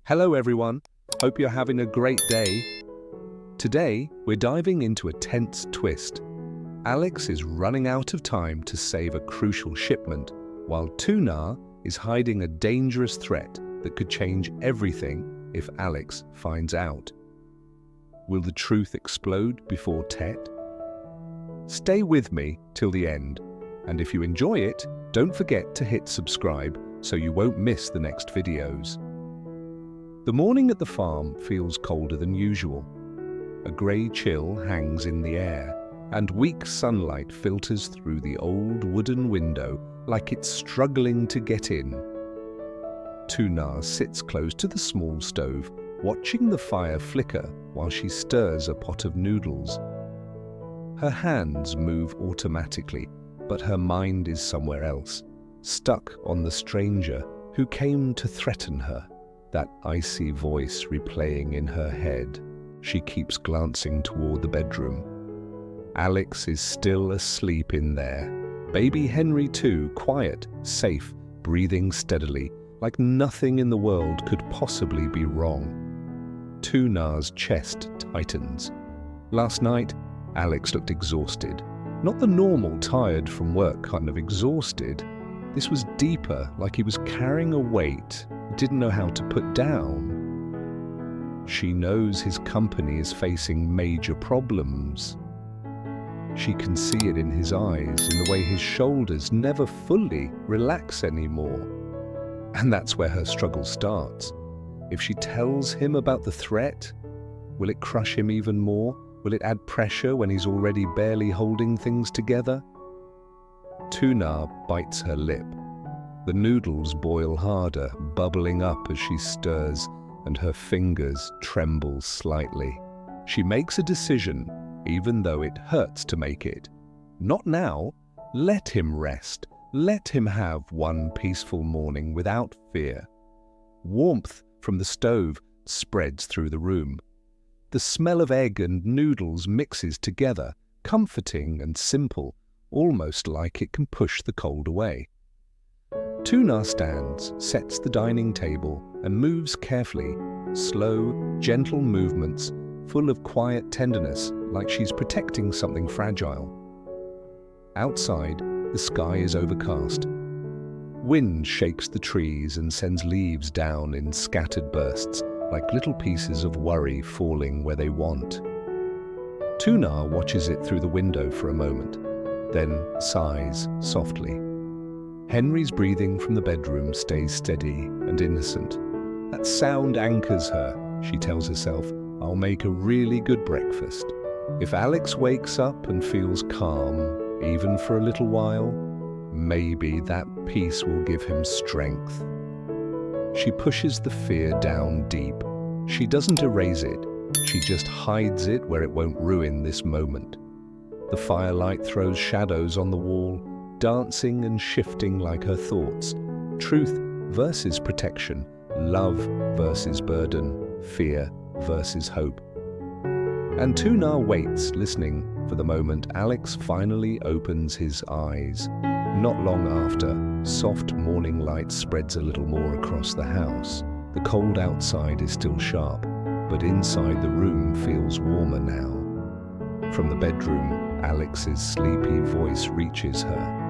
Hello everyone, hope you're having a great day. Today, we're diving into a tense twist. Alex is running out of time to save a crucial shipment, while Tuna is hiding a dangerous threat that could change everything if Alex finds out. Will the truth explode before Tet? Stay with me till the end, and if you enjoy it, don't forget to hit subscribe so you won't miss the next videos. The morning at the farm feels colder than usual. A grey chill hangs in the air, and weak sunlight filters through the old wooden window like it's struggling to get in. Tuna sits close to the small stove, watching the fire flicker while she stirs a pot of noodles. Her hands move automatically, but her mind is somewhere else, stuck on the stranger who came to threaten her. That icy voice replaying in her head. She keeps glancing toward the bedroom. Alex is still asleep in there. Baby Henry too, quiet, safe, breathing steadily, like nothing in the world could possibly be wrong. Tuna's chest tightens. Last night, Alex looked exhausted. Not the normal tired from work kind of exhausted. This was deeper, like he was carrying a weight he didn't know how to put down. She knows his company is facing major problems. She can see it in his eyes, in the way his shoulders never fully relax anymore. And that's where her struggle starts. If she tells him about the threat, will it crush him even more? Will it add pressure when he's already barely holding things together? Tuna bites her lip. The noodles boil harder, bubbling up as she stirs, and her fingers tremble slightly. She makes a decision, even though it hurts to make it. Not now. Let him rest. Let him have one peaceful morning without fear. Warmth from the stove spreads through the room. The smell of egg and noodles mixes together, comforting and simple, almost like it can push the cold away. Tuna stands, sets the dining table, and moves carefully, slow, gentle movements, full of quiet tenderness, like she's protecting something fragile. Outside, the sky is overcast. Wind shakes the trees and sends leaves down in scattered bursts, like little pieces of worry falling where they want. Tuna watches it through the window for a moment, then sighs softly. Henry's breathing from the bedroom stays steady and innocent. That sound anchors her. She tells herself, I'll make a really good breakfast. If Alex wakes up and feels calm, even for a little while, maybe that peace will give him strength. She pushes the fear down deep. She doesn't erase it. She just hides it where it won't ruin this moment. The firelight throws shadows on the wall, dancing and shifting like her thoughts. Truth versus protection, love versus burden, fear versus hope. And Tuna waits, listening for the moment Alex finally opens his eyes. Not long after, soft morning light spreads a little more across the house. The cold outside is still sharp, but inside the room feels warmer now. From the bedroom, Alex's sleepy voice reaches her.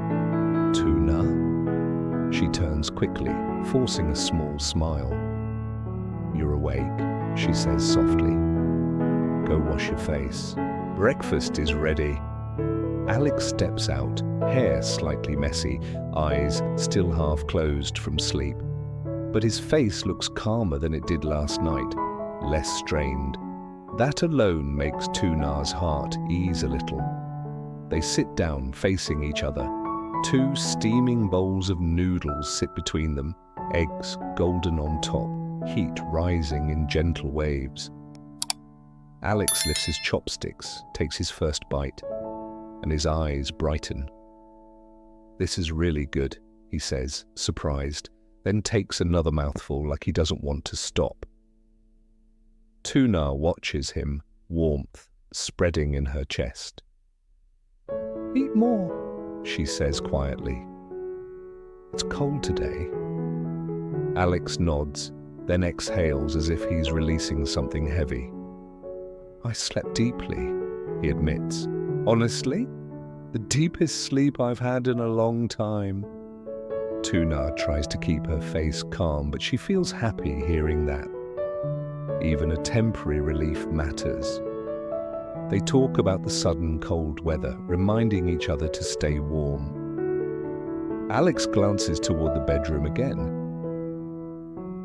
Tuna? She turns quickly, forcing a small smile. You're awake, she says softly. Go wash your face. Breakfast is ready. Alex steps out, hair slightly messy, eyes still half closed from sleep. But his face looks calmer than it did last night, less strained. That alone makes Tuna's heart ease a little. They sit down facing each other. Two steaming bowls of noodles sit between them, eggs golden on top, heat rising in gentle waves. Alex lifts his chopsticks, takes his first bite, and his eyes brighten. This is really good, he says, surprised, then takes another mouthful like he doesn't want to stop. Tuna watches him, warmth spreading in her chest. Eat more, she says quietly. It's cold today. Alex nods, then exhales as if he's releasing something heavy. "I slept deeply," he admits. "Honestly, the deepest sleep I've had in a long time." Tuna tries to keep her face calm, but she feels happy hearing that. Even a temporary relief matters. They talk about the sudden cold weather, reminding each other to stay warm. Alex glances toward the bedroom again.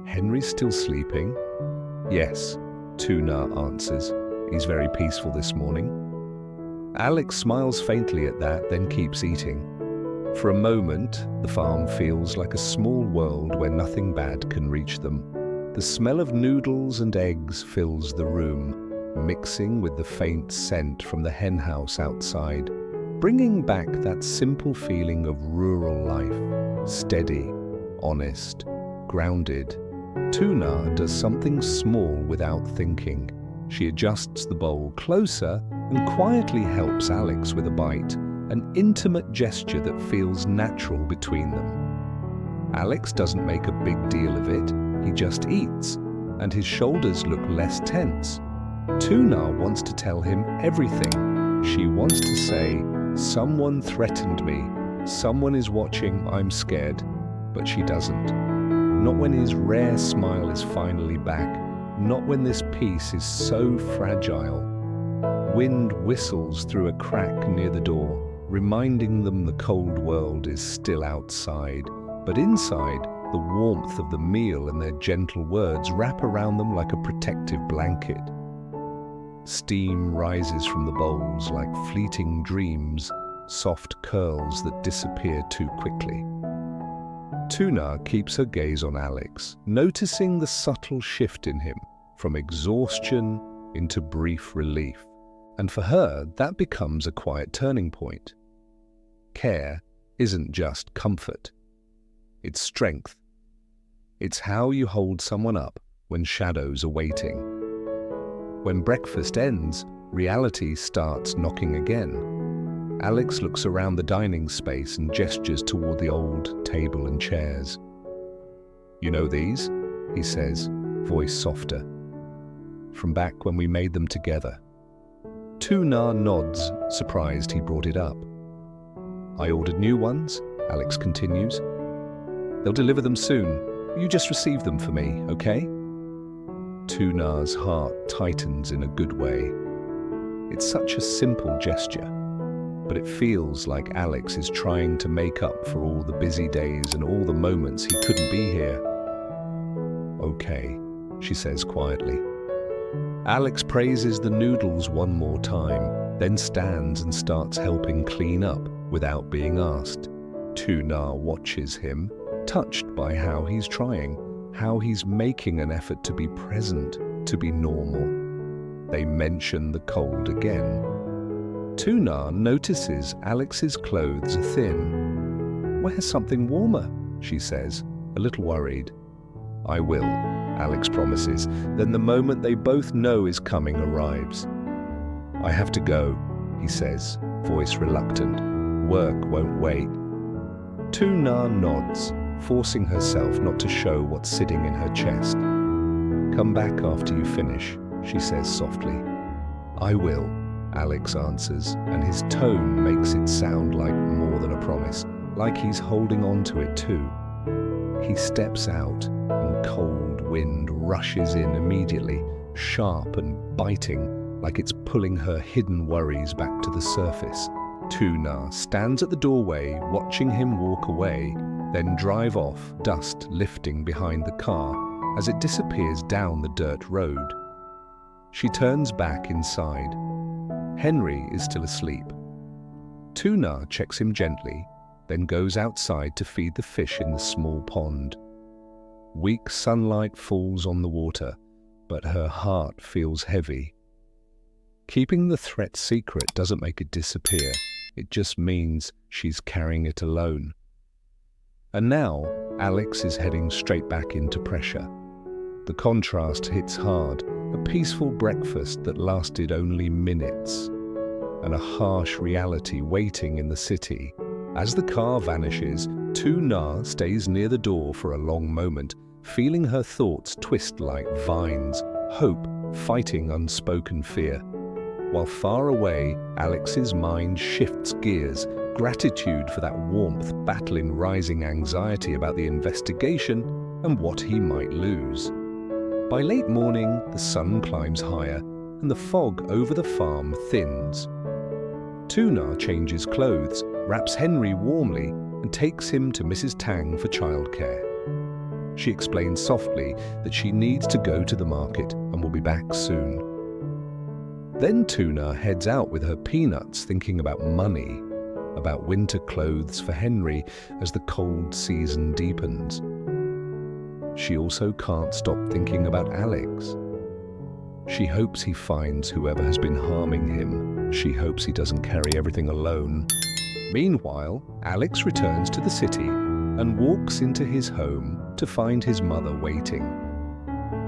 "Henry's still sleeping?" "Yes," Tuna answers. "He's very peaceful this morning." Alex smiles faintly at that, then keeps eating. For a moment, the farm feels like a small world where nothing bad can reach them. The smell of noodles and eggs fills the room, mixing with the faint scent from the hen house outside, bringing back that simple feeling of rural life, steady, honest, grounded. Tuna does something small without thinking. She adjusts the bowl closer and quietly helps Alex with a bite, an intimate gesture that feels natural between them. Alex doesn't make a big deal of it, he just eats, and his shoulders look less tense. Tuna wants to tell him everything. She wants to say, "Someone threatened me, someone is watching, I'm scared," but she doesn't. Not when his rare smile is finally back, not when this peace is so fragile. Wind whistles through a crack near the door, reminding them the cold world is still outside, but inside, the warmth of the meal and their gentle words wrap around them like a protective blanket. Steam rises from the bowls like fleeting dreams, soft curls that disappear too quickly. Tuna keeps her gaze on Alex, noticing the subtle shift in him, from exhaustion into brief relief. And for her, that becomes a quiet turning point. Care isn't just comfort. It's strength. It's how you hold someone up when shadows are waiting. When breakfast ends, reality starts knocking again. Alex looks around the dining space and gestures toward the old table and chairs. "You know these?" he says, voice softer. "From back when we made them together." Tuna nods, surprised he brought it up. "I ordered new ones," Alex continues. "They'll deliver them soon. You just receive them for me, okay?" Tuna's heart tightens in a good way. It's such a simple gesture, but it feels like Alex is trying to make up for all the busy days and all the moments he couldn't be here. "Okay," she says quietly. Alex praises the noodles one more time, then stands and starts helping clean up without being asked. Tuna watches him, touched by how he's trying, how he's making an effort to be present, to be normal. They mention the cold again. Tuna notices Alex's clothes are thin. "Wear something warmer," she says, a little worried. "I will," Alex promises. Then the moment they both know is coming arrives. "I have to go," he says, voice reluctant. "Work won't wait." Tuna nods, forcing herself not to show what's sitting in her chest. "Come back after you finish," she says softly. "I will," Alex answers, and his tone makes it sound like more than a promise, like he's holding on to it too. He steps out, and cold wind rushes in immediately, sharp and biting, like it's pulling her hidden worries back to the surface. Tuna stands at the doorway, watching him walk away, then drive off, dust lifting behind the car as it disappears down the dirt road. She turns back inside. Henry is still asleep. Tuna checks him gently, then goes outside to feed the fish in the small pond. Weak sunlight falls on the water, but her heart feels heavy. Keeping the threat secret doesn't make it disappear. It just means she's carrying it alone. And now, Alex is heading straight back into pressure. The contrast hits hard, a peaceful breakfast that lasted only minutes, and a harsh reality waiting in the city. As the car vanishes, Tuna stays near the door for a long moment, feeling her thoughts twist like vines, hope fighting unspoken fear. While far away, Alex's mind shifts gears, gratitude for that warmth battling rising anxiety about the investigation and what he might lose. By late morning, the sun climbs higher and the fog over the farm thins. Tuna changes clothes, wraps Henry warmly, and takes him to Mrs. Tang for childcare. She explains softly that she needs to go to the market and will be back soon. Then Tuna heads out with her peanuts, thinking about money, about winter clothes for Henry as the cold season deepens. She also can't stop thinking about Alex. She hopes he finds whoever has been harming him. She hopes he doesn't carry everything alone. Meanwhile, Alex returns to the city and walks into his home to find his mother waiting.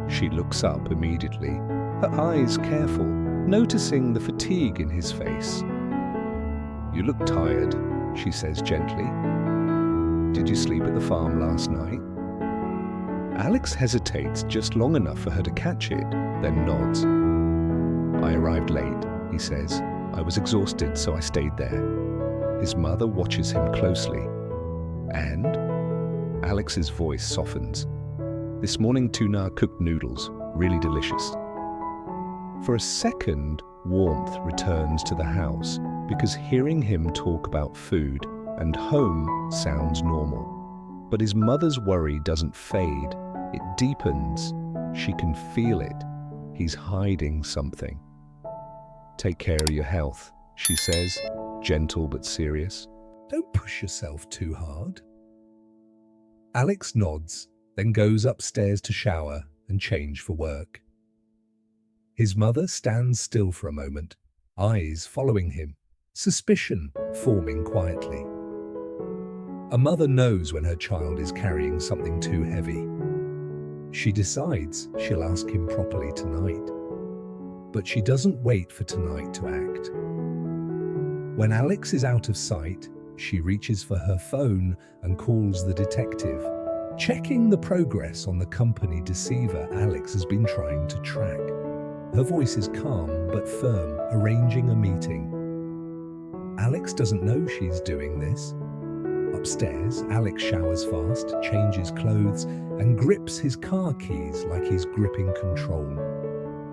She looks up immediately, her eyes careful, noticing the fatigue in his face. "You look tired," she says gently. "Did you sleep at the farm last night?" Alex hesitates just long enough for her to catch it, then nods. "I arrived late," he says. "I was exhausted, so I stayed there." His mother watches him closely. "And?" Alex's voice softens. "This morning Tuna cooked noodles, really delicious." For a second, warmth returns to the house because hearing him talk about food and home sounds normal. But his mother's worry doesn't fade. It deepens. She can feel it. He's hiding something. "Take care of your health," she says, gentle but serious. "Don't push yourself too hard." Alex nods, then goes upstairs to shower and change for work. His mother stands still for a moment, eyes following him, suspicion forming quietly. A mother knows when her child is carrying something too heavy. She decides she'll ask him properly tonight. But she doesn't wait for tonight to act. When Alex is out of sight, she reaches for her phone and calls the detective, checking the progress on the company deceiver Alex has been trying to track. Her voice is calm but firm, arranging a meeting. Alex doesn't know she's doing this. Upstairs, Alex showers fast, changes clothes, and grips his car keys like he's gripping control.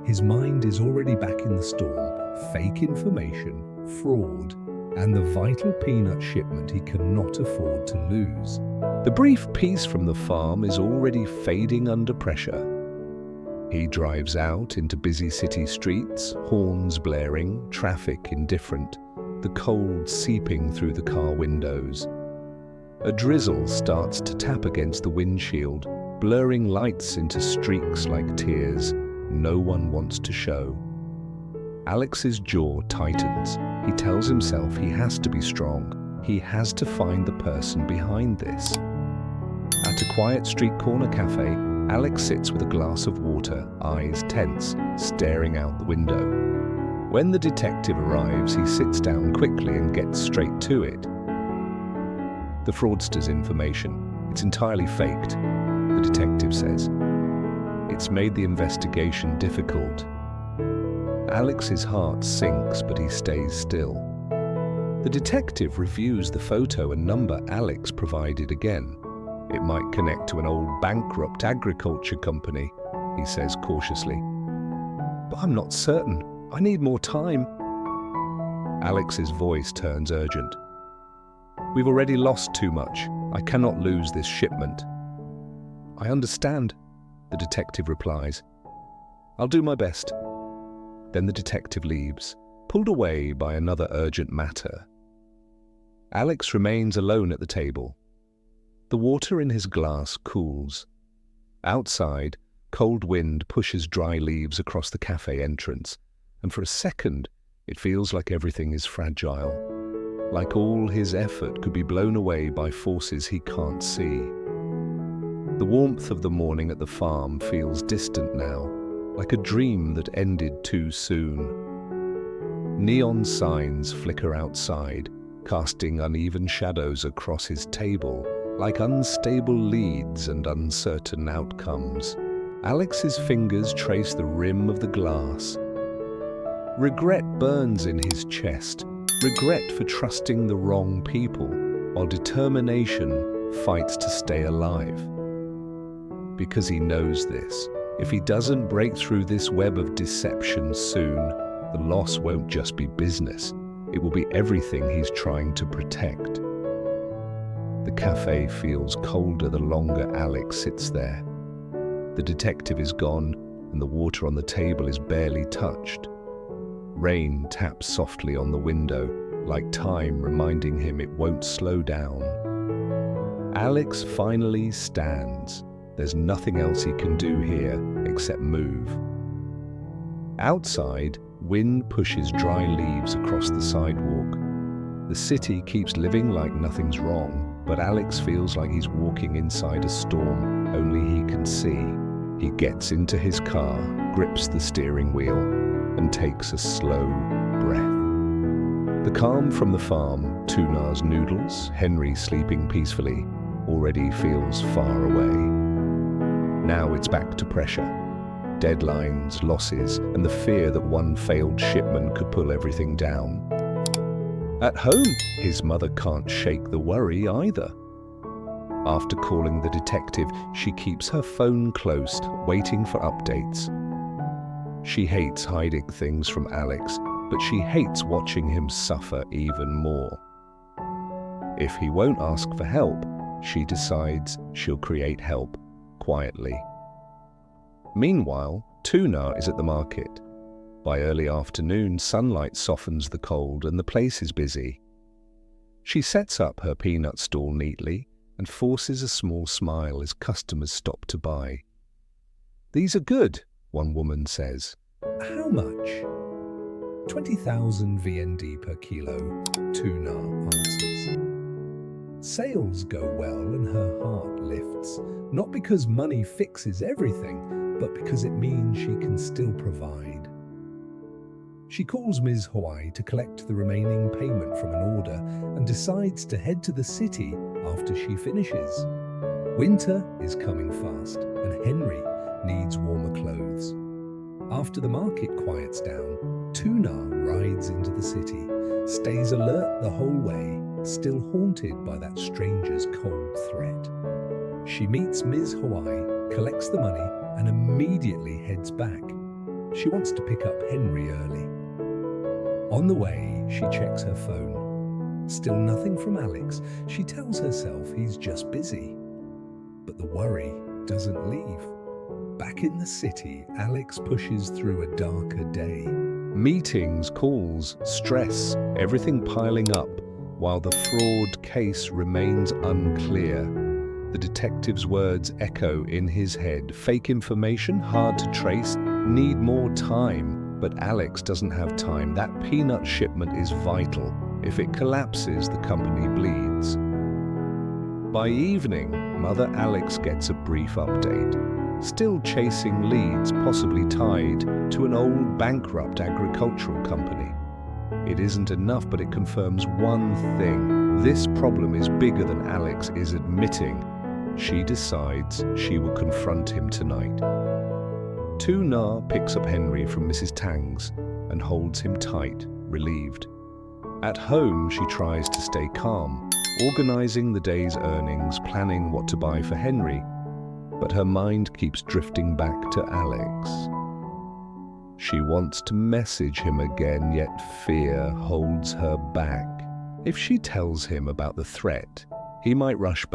His mind is already back in the storm, fake information, fraud, and the vital peanut shipment he cannot afford to lose. The brief peace from the farm is already fading under pressure. He drives out into busy city streets, horns blaring, traffic indifferent, the cold seeping through the car windows. A drizzle starts to tap against the windshield, blurring lights into streaks like tears no one wants to show. Alex's jaw tightens. He tells himself he has to be strong. He has to find the person behind this. At a quiet street corner cafe, Alex sits with a glass of water, eyes tense, staring out the window. When the detective arrives, he sits down quickly and gets straight to it. The fraudster's information. It's entirely faked, the detective says. It's made the investigation difficult. Alex's heart sinks, but he stays still. The detective reviews the photo and number Alex provided again. It might connect to an old bankrupt agriculture company, he says cautiously. But I'm not certain. I need more time. Alex's voice turns urgent. We've already lost too much. I cannot lose this shipment. I understand, the detective replies. I'll do my best. Then the detective leaves, pulled away by another urgent matter. Alex remains alone at the table. The water in his glass cools. Outside, cold wind pushes dry leaves across the cafe entrance, and for a second, it feels like everything is fragile, like all his effort could be blown away by forces he can't see. The warmth of the morning at the farm feels distant now, like a dream that ended too soon. Neon signs flicker outside, casting uneven shadows across his table, like unstable leads and uncertain outcomes. Alex's fingers trace the rim of the glass. Regret burns in his chest, regret for trusting the wrong people, while determination fights to stay alive. Because he knows this, if he doesn't break through this web of deception soon, the loss won't just be business, it will be everything he's trying to protect. The cafe feels colder the longer Alex sits there. The detective is gone, and the water on the table is barely touched. Rain taps softly on the window, like time reminding him it won't slow down. Alex finally stands. There's nothing else he can do here except move. Outside, wind pushes dry leaves across the sidewalk. The city keeps living like nothing's wrong, but Alex feels like he's walking inside a storm only he can see. He gets into his car, grips the steering wheel, and takes a slow breath. The calm from the farm, Tuna's noodles, Henry sleeping peacefully, already feels far away. Now it's back to pressure. Deadlines, losses, and the fear that one failed shipment could pull everything down. At home, his mother can't shake the worry either. After calling the detective, she keeps her phone close, waiting for updates. She hates hiding things from Alex, but she hates watching him suffer even more. If he won't ask for help, she decides she'll create help, quietly. Meanwhile, Tuna is at the market. By early afternoon, sunlight softens the cold and the place is busy. She sets up her peanut stall neatly and forces a small smile as customers stop to buy. "These are good," one woman says. "How much?" 20,000 VND per kilo, Tuna answers. Sales go well and her heart lifts, not because money fixes everything, but because it means she can still provide. She calls Ms. Hawaii to collect the remaining payment from an order and decides to head to the city after she finishes. Winter is coming fast and Henry needs warmer clothes. After the market quiets down, Tuna rides into the city, stays alert the whole way, still haunted by that stranger's cold threat. She meets Ms. Hawaii, collects the money, and immediately heads back. She wants to pick up Henry early. On the way, she checks her phone. Still nothing from Alex. She tells herself he's just busy. But the worry doesn't leave. Back in the city, Alex pushes through a darker day. Meetings, calls, stress, everything piling up, while the fraud case remains unclear. The detective's words echo in his head. Fake information, hard to trace, need more time. But Alex doesn't have time. That peanut shipment is vital. If it collapses, the company bleeds. By evening, Mother Alex gets a brief update. Still chasing leads, possibly tied to an old bankrupt agricultural company. It isn't enough, but it confirms one thing. This problem is bigger than Alex is admitting. She decides she will confront him tonight. Tuna picks up Henry from Mrs. Tang's and holds him tight, relieved. At home, she tries to stay calm, organizing the day's earnings, planning what to buy for Henry. But her mind keeps drifting back to Alex. She wants to message him again, yet fear holds her back. If she tells him about the threat, he might rush back.